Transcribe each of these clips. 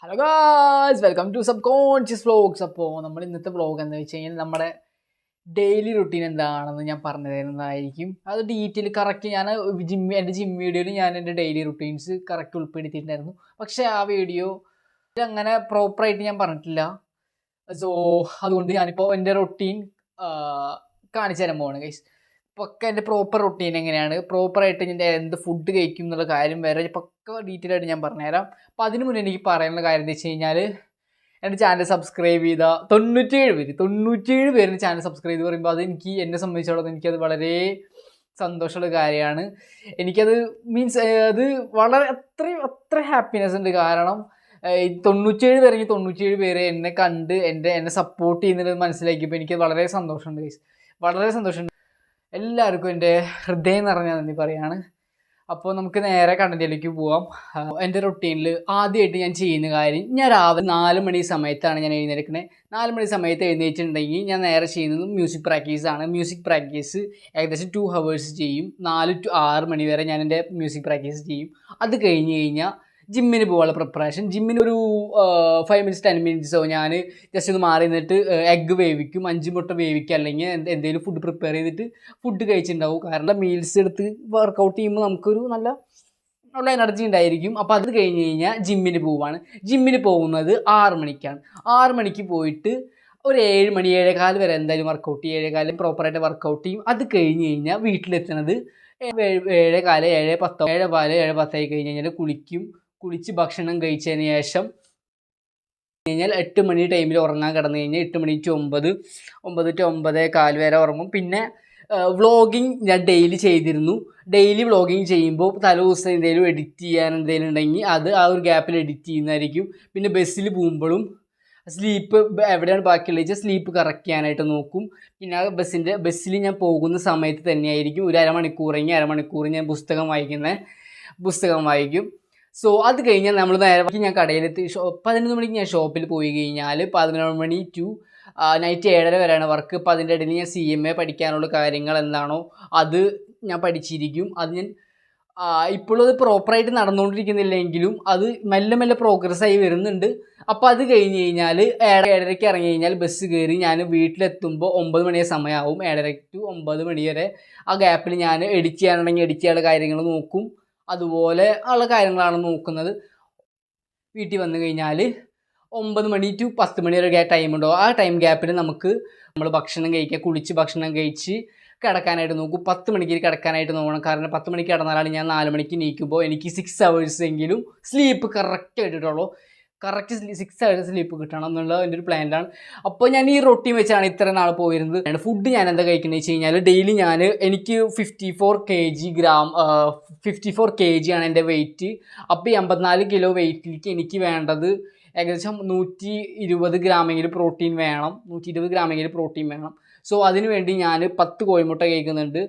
Hello guys, welcome to subconscious vlogs. അപ്പോൾ നമ്മൾ ഇന്നത്തെ വ്ളോഗ് എന്താ വെച്ച് കഴിഞ്ഞാൽ നമ്മുടെ ഡെയിലി റുട്ടീൻ എന്താണെന്ന് ഞാൻ പറഞ്ഞു തരുന്നതായിരിക്കും. അത് ഡീറ്റെയിൽ കറക്റ്റ് ഞാൻ എൻ്റെ ജിം വീഡിയോയിൽ ഞാൻ എൻ്റെ ഡെയിലി റുട്ടീൻസ് കറക്റ്റ് ഉൾപ്പെടുത്തിയിട്ടുണ്ടായിരുന്നു. പക്ഷേ ആ വീഡിയോ അങ്ങനെ പ്രോപ്പറായിട്ട് ഞാൻ പറഞ്ഞിട്ടില്ല. സോ അതുകൊണ്ട് ഞാനിപ്പോൾ എൻ്റെ റൊട്ടീൻ കാണിച്ചു തരാൻ പോവാണ് ഗൈസ്. പക്ക എൻ്റെ പ്രോപ്പർ റൊട്ടീൻ എങ്ങനെയാണ്, പ്രോപ്പറായിട്ട് എൻ്റെ എന്ത് ഫുഡ് കഴിക്കും എന്നുള്ള കാര്യം വരെ പക്ക ഡീറ്റെയിൽ ആയിട്ട് ഞാൻ പറഞ്ഞുതരാം. അപ്പോൾ അതിന് മുന്നേ എനിക്ക് പറയാനുള്ള കാര്യം എന്താ വെച്ച് കഴിഞ്ഞാൽ, എൻ്റെ ചാനൽ സബ്സ്ക്രൈബ് ചെയ്ത 97 പേര് ചാനൽ സബ്സ്ക്രൈബ് ചെയ്ത് പറയുമ്പോൾ അത് എന്നെ സംബന്ധിച്ചിടത്തോളം എനിക്കത് വളരെ സന്തോഷമുള്ള കാര്യമാണ്. എനിക്കത് മീൻസ് അത് വളരെ അത്ര ഹാപ്പിനെസ് ഉണ്ട്. കാരണം 97 പേര് എന്നെ കണ്ട് എന്നെ സപ്പോർട്ട് ചെയ്യുന്നത് മനസ്സിലാക്കിയപ്പോൾ എനിക്ക് വളരെ സന്തോഷമുണ്ട് ഗൈസ്, വളരെ സന്തോഷമുണ്ട്. എല്ലാവർക്കും എൻ്റെ ഹൃദയം നിറഞ്ഞ നന്ദി പറയാണ്. അപ്പോൾ നമുക്ക് നേരെ കണ്ടന്റിലേക്ക് പോവാം. എൻ്റെ റൊട്ടീനിൽ ആദ്യമായിട്ട് ഞാൻ ചെയ്യുന്ന കാര്യം, ഞാൻ രാവിലെ 4 മണി സമയത്താണ് ഞാൻ എഴുന്നേൽക്കുന്നത്. 4 മണി സമയത്ത് എഴുന്നേറ്റിട്ടുണ്ടെങ്കിൽ ഞാൻ നേരെ ചെയ്യുന്നത് മ്യൂസിക് പ്രാക്ടീസാണ്. മ്യൂസിക് പ്രാക്ടീസ് ഏകദേശം 2 hours ചെയ്യും. 4 to 6 മണി വരെ ഞാൻ എൻ്റെ മ്യൂസിക് പ്രാക്ടീസ് ചെയ്യും. അത് കഴിഞ്ഞ് കഴിഞ്ഞാൽ ജിമ്മിന് പോകാനുള്ള പ്രിപ്പറേഷൻ. ജിമ്മിന് ഒരു 5 minutes 10 minutes ഞാൻ ജസ്റ്റ് ഒന്ന് മാറി നിന്നിട്ട് എഗ്ഗ് വേവിക്കും, 5 മുട്ട വേവിക്കുക, അല്ലെങ്കിൽ എന്തെങ്കിലും ഫുഡ് പ്രിപ്പയർ ചെയ്തിട്ട് ഫുഡ് കഴിച്ചിട്ടുണ്ടാവും. കാരണം മീൽസ് എടുത്ത് വർക്കൗട്ട് ചെയ്യുമ്പോൾ നമുക്കൊരു നല്ല എനർജി ഉണ്ടായിരിക്കും. അപ്പോൾ അത് കഴിഞ്ഞ് കഴിഞ്ഞാൽ ജിമ്മിന് പോവാണ്. ജിമ്മിന് പോകുന്നത് 6 മണിക്കാണ്. 6 മണിക്ക് പോയിട്ട് ഒരു 7 മണി 7:15 വരെ എന്തായാലും വർക്കൗട്ട് ചെയ്യും. 7:15 പ്രോപ്പറായിട്ട് വർക്കൗട്ട് ചെയ്യും. അത് കഴിഞ്ഞ് കഴിഞ്ഞാൽ വീട്ടിലെത്തുന്നത് 7:15 7:10 7:10 ആയി കഴിഞ്ഞ് കഴിഞ്ഞാൽ കുളിച്ച് ഭക്ഷണം കഴിച്ചതിന് ശേഷം 8 മണി ടൈമിൽ ഉറങ്ങാൻ കിടന്നു കഴിഞ്ഞാൽ 8 മണി to 9 to 9:15 വരെ ഉറങ്ങും. പിന്നെ വ്ളോഗിങ് ഞാൻ ഡെയിലി ചെയ്തിരുന്നു. ഡെയിലി വ്ളോഗിങ് ചെയ്യുമ്പോൾ തലേ ദിവസം എന്തെങ്കിലും എഡിറ്റ് ചെയ്യാൻ എന്തെങ്കിലും ഉണ്ടെങ്കിൽ അത് ആ ഒരു ഗ്യാപ്പിൽ എഡിറ്റ് ചെയ്യുന്നതായിരിക്കും. പിന്നെ ബസ്സിൽ പോകുമ്പോഴും സ്ലീപ്പ് എവിടെയാണ് ബാക്കിയുള്ളത് വെച്ചാൽ സ്ലീപ്പ് കറക്റ്റ് ചെയ്യാനായിട്ട് നോക്കും. പിന്നെ ബസ്സിൽ ഞാൻ പോകുന്ന സമയത്ത് തന്നെയായിരിക്കും ഒരു അരമണിക്കൂർ ഞാൻ പുസ്തകം വായിക്കും. സോ അത് കഴിഞ്ഞാൽ നമ്മൾ നേരെ ഞാൻ കടയിലെത്തി 11 മണിക്ക് ഞാൻ ഷോപ്പിൽ പോയി കഴിഞ്ഞാൽ 11 മണി to നൈറ്റ് 7:30 വരെയാണ് വർക്ക്. അപ്പോൾ അതിൻ്റെ ഇടയിൽ ഞാൻ CMA പഠിക്കാനുള്ള കാര്യങ്ങൾ എന്താണോ അത് ഞാൻ പഠിച്ചിരിക്കും. അത് ഞാൻ ഇപ്പോഴും അത് പ്രോപ്പറായിട്ട് നടന്നുകൊണ്ടിരിക്കുന്നില്ലെങ്കിലും അത് മെല്ലെ പ്രോഗ്രസ് ആയി വരുന്നുണ്ട്. അപ്പോൾ അത് കഴിഞ്ഞ് കഴിഞ്ഞാൽ 7:30 ഇറങ്ങി കഴിഞ്ഞാൽ ബസ് കയറി ഞാൻ വീട്ടിലെത്തുമ്പോൾ 9 മണിയെ സമയമാവും. 7:30 to 9 മണി വരെ ആ ഗ്യാപ്പിൽ ഞാൻ എഡിറ്റ് ചെയ്യാനുണ്ടെങ്കിൽ എഡിറ്റ് ചെയ്യാനുള്ള കാര്യങ്ങൾ നോക്കും. അതുപോലെ ഉള്ള കാര്യങ്ങളാണ് നോക്കുന്നത്. വീട്ടിൽ വന്നു കഴിഞ്ഞാൽ 9 മണി to 10 മണി വരെ ടൈമുണ്ടോ, ആ ടൈം ഗ്യാപ്പിൽ നമ്മൾ ഭക്ഷണം കഴിക്കുക, കുളിച്ച് ഭക്ഷണം കഴിച്ച് കിടക്കാനായിട്ട് നോക്കും. 10 മണിക്ക് കിടക്കാനായിട്ട് നോക്കണം. കാരണം 10 മണിക്ക് കിടന്നാലാണ് ഞാൻ 4 മണിക്ക് എണീക്കുമ്പോൾ എനിക്ക് 6 hours എങ്കിലും സ്ലീപ്പ് കറക്റ്റ് ആയിട്ടുള്ളൂ. കറക്റ്റ് 6 hours സ്ലീപ്പ് കിട്ടണം എന്നുള്ള എൻ്റെ ഒരു പ്ലാനിലാണ്. അപ്പോൾ ഞാൻ ഈ റൊട്ടീൻ വെച്ചാണ് ഇത്ര നാൾ പോയിരുന്നത്. ഫുഡ് ഞാൻ എന്താ കഴിക്കുന്നത് വെച്ച് കഴിഞ്ഞാൽ, ഡെയിലി എനിക്ക് 54 kg ആണ് എൻ്റെ വെയിറ്റ്. അപ്പോൾ 84 കിലോ വെയിറ്റിലേക്ക് എനിക്ക് വേണ്ടത് ഏകദേശം 120 ഗ്രാമെങ്കിലും പ്രോട്ടീൻ വേണം. സോ അതിന് വേണ്ടി ഞാൻ 10 കോഴിമുട്ട കഴിക്കുന്നുണ്ട്.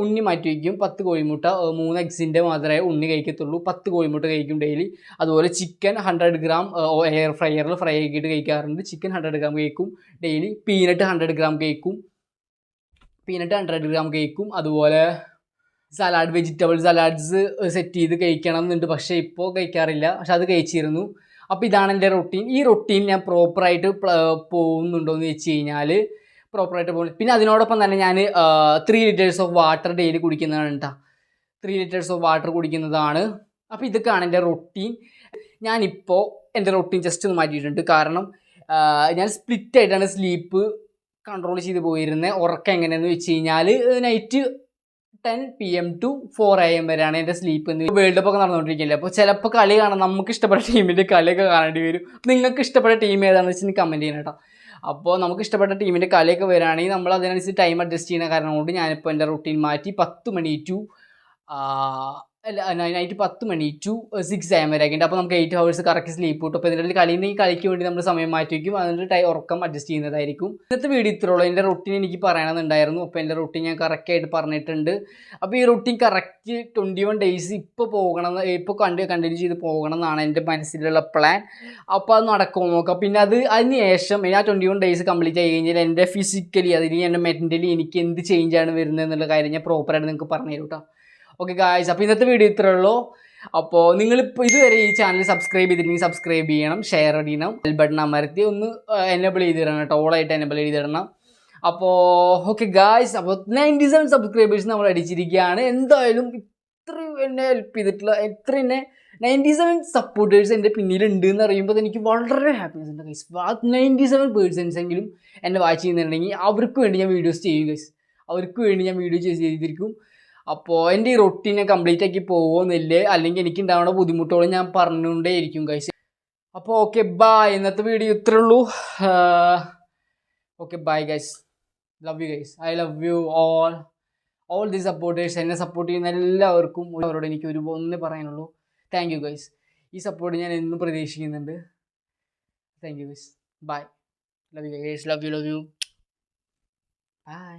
ഉണ്ണി മാറ്റി വയ്ക്കും. 10 കോഴിമുട്ട, 3 എഗ്സിൻ്റെ മാത്രമേ ഉണ്ണി കഴിക്കത്തുള്ളൂ. 10 കോഴിമുട്ട കഴിക്കും ഡെയിലി. അതുപോലെ ചിക്കൻ 100 ഗ്രാം എയർ ഫ്രൈയറിൽ ഫ്രൈ ആക്കിയിട്ട് കഴിക്കാറുണ്ട്. ചിക്കൻ 100 ഗ്രാം കഴിക്കും ഡെയിലി. പീനട്ട് 100 ഗ്രാം കഴിക്കും. അതുപോലെ വെജിറ്റബിൾ സലാഡ്സ് സെറ്റ് ചെയ്ത് കഴിക്കണം എന്നുണ്ട്. പക്ഷേ ഇപ്പോൾ കഴിക്കാറില്ല, പക്ഷെ അത് കഴിച്ചിരുന്നു. അപ്പോൾ ഇതാണ് എൻ്റെ റൊട്ടീൻ. ഈ റൊട്ടീൻ ഞാൻ പ്രോപ്പറായിട്ട് പോകുന്നുണ്ടോ എന്ന് വെച്ച് കഴിഞ്ഞാൽ പ്രോപ്പറായിട്ട് പോകുന്നു. പിന്നെ അതിനോടൊപ്പം തന്നെ ഞാൻ 3 liters ഓഫ് വാട്ടർ ഡെയിലി കുടിക്കുന്നതാണ് കേട്ടോ. 3 liters ഓഫ് വാട്ടർ കുടിക്കുന്നതാണ്. അപ്പോൾ ഇതൊക്കെയാണ് എൻ്റെ റൊട്ടീൻ. ഞാനിപ്പോൾ എൻ്റെ റൊട്ടീൻ ജസ്റ്റ് ഒന്ന് മാറ്റിയിട്ടുണ്ട്. കാരണം ഞാൻ സ്പ്ലിറ്റ് ആയിട്ടാണ് സ്ലീപ്പ് കൺട്രോൾ ചെയ്ത് പോയിരുന്നത്. ഉറക്കം എങ്ങനെയെന്ന് വെച്ച് കഴിഞ്ഞാൽ നൈറ്റ് 10 PM to 4 AM വരെയാണ് എൻ്റെ സ്ലീപ്പ്. വേൾഡ് കപ്പ് ഒക്കെ നടന്നുകൊണ്ടിരിക്കില്ല. അപ്പോൾ ചിലപ്പോൾ കളി കാണാൻ നമുക്ക് ഇഷ്ടപ്പെട്ട ടീമിൻ്റെ കളിയൊക്കെ കാണേണ്ടി വരും. നിങ്ങൾക്ക് ഇഷ്ടപ്പെട്ട ടീം ഏതാണെന്ന് വെച്ചാൽ കമൻറ്റ് ചെയ്യണം കേട്ടോ. അപ്പോൾ നമുക്ക് ഇഷ്ടപ്പെട്ട ടീമിൻ്റെ കളിയൊക്കെ വരികയാണെങ്കിൽ നമ്മൾ അതിനനുസരിച്ച് ടൈം അഡ്ജസ്റ്റ് ചെയ്യുന്ന കാരണം കൊണ്ട് ഞാനിപ്പോൾ എൻ്റെ റൂട്ടീൻ മാറ്റി 10 മണി to നൈറ്റ് 10 മണി to 6 AM വരെ ആക്കിയിട്ട്. അപ്പോൾ നമുക്ക് 8 hours കറക്റ്റ് സ്ലീപ്പ് കിട്ടും. അപ്പോൾ ഇതിൻ്റെ കളിക്ക് വേണ്ടി നമ്മൾ സമയം മാറ്റി വയ്ക്കും. അതിൻ്റെ ഉറക്കം അഡ്ജസ്റ്റ് ചെയ്യുന്നതായിരിക്കും. ഇന്നത്തെ വീഡിയോ ഇത്രയുള്ളൂ. എൻ്റെ റൂട്ടീൻ എനിക്ക് പറയണമെന്നുണ്ടായിരുന്നു. അപ്പോൾ എൻ്റെ റൂട്ടീൻ ഞാൻ കറക്റ്റായിട്ട് പറഞ്ഞിട്ടുണ്ട്. അപ്പോൾ ഈ റൂട്ടീൻ കറക്റ്റ് 21 days ഇപ്പോൾ കണ്ടിന്യൂ ചെയ്ത് പോകണം എന്നാണ് എൻ്റെ മനസ്സിലുള്ള പ്ലാൻ. അപ്പോൾ അത് നടക്കുമോ നോക്കാം. പിന്നെ അതിന് ശേഷം ആ 21 days കംപ്ലീറ്റ് ആയി കഴിഞ്ഞാൽ എൻ്റെ ഫിസിക്കലി എൻ്റെ മെൻ്റലി എനിക്ക് എന്ത് ചേഞ്ചാണ് വരുന്നത് എന്നുള്ള കാര്യം ഞാൻ പ്രോപ്പറായിട്ട് നിങ്ങൾക്ക് പറഞ്ഞു തരും കേട്ടോ. ഓക്കെ ഗായ്സ്, അപ്പോൾ ഇന്നത്തെ വീഡിയോ ഇത്രയേ ഉള്ളൂ. അപ്പോൾ നിങ്ങളിപ്പോൾ ഇതുവരെ ഈ ചാനൽ സബ്സ്ക്രൈബ് ചെയ്തിട്ടുണ്ടെങ്കിൽ സബ്സ്ക്രൈബ് ചെയ്യണം, ഷെയർ ചെയ്യണം, ബെൽ ബട്ടൺ അമർത്തി ഒന്ന് എനേബിൾ ചെയ്തിടണം കേട്ടോ, ഓളായിട്ട് എനേബിൾ ചെയ്തിടണം. അപ്പോൾ ഓക്കെ ഗായ്സ്, അപ്പോൾ 97 സബ്സ്ക്രൈബേഴ്സ് നമ്മൾ അടിച്ചിരിക്കുകയാണ്. എന്തായാലും ഇത്രയും എന്നെ ഹെൽപ്പ് ചെയ്തിട്ടുള്ള, ഇത്ര എന്നെ 97 സപ്പോർട്ടേഴ്സ് എൻ്റെ പിന്നിലുണ്ട് എന്ന് അറിയുമ്പോൾ എനിക്ക് വളരെ ഹാപ്പിനെസ് ഉണ്ട് ഗൈസ്. 97% എങ്കിലും എന്നെ വാച്ച് ചെയ്യുന്നുണ്ടെങ്കിൽ അവർക്ക് വേണ്ടി ഞാൻ വീഡിയോസ് ചെയ്യും ഗൈസ്, അവർക്ക് വേണ്ടി ഞാൻ വീഡിയോ ചെയ്തിരിക്കും. അപ്പോൾ എൻ്റെ ഈ റൊട്ടീനെ കംപ്ലീറ്റ് ആക്കി പോകുമെന്നില്ലേ, അല്ലെങ്കിൽ എനിക്ക് ഉണ്ടാവുന്ന ബുദ്ധിമുട്ടുകളും ഞാൻ പറഞ്ഞുകൊണ്ടേ ഇരിക്കും ഗൈസ്. അപ്പോൾ ഓക്കെ ബൈ, ഇന്നത്തെ വീഡിയോ ഇത്രേ ഉള്ളൂ. Okay bye guys, love you guys, I love you all the supporters. എന്നെ സപ്പോർട്ട് ചെയ്യുന്ന എല്ലാവർക്കും അവരോട് എനിക്ക് ഒന്നേ പറയാനുള്ളൂ, താങ്ക് യു ഗൈസ്. ഈ സപ്പോർട്ട് ഞാൻ എന്നും പ്രതീക്ഷിക്കുന്നുണ്ട്. Thank you guys, bye, love you guys, love you by.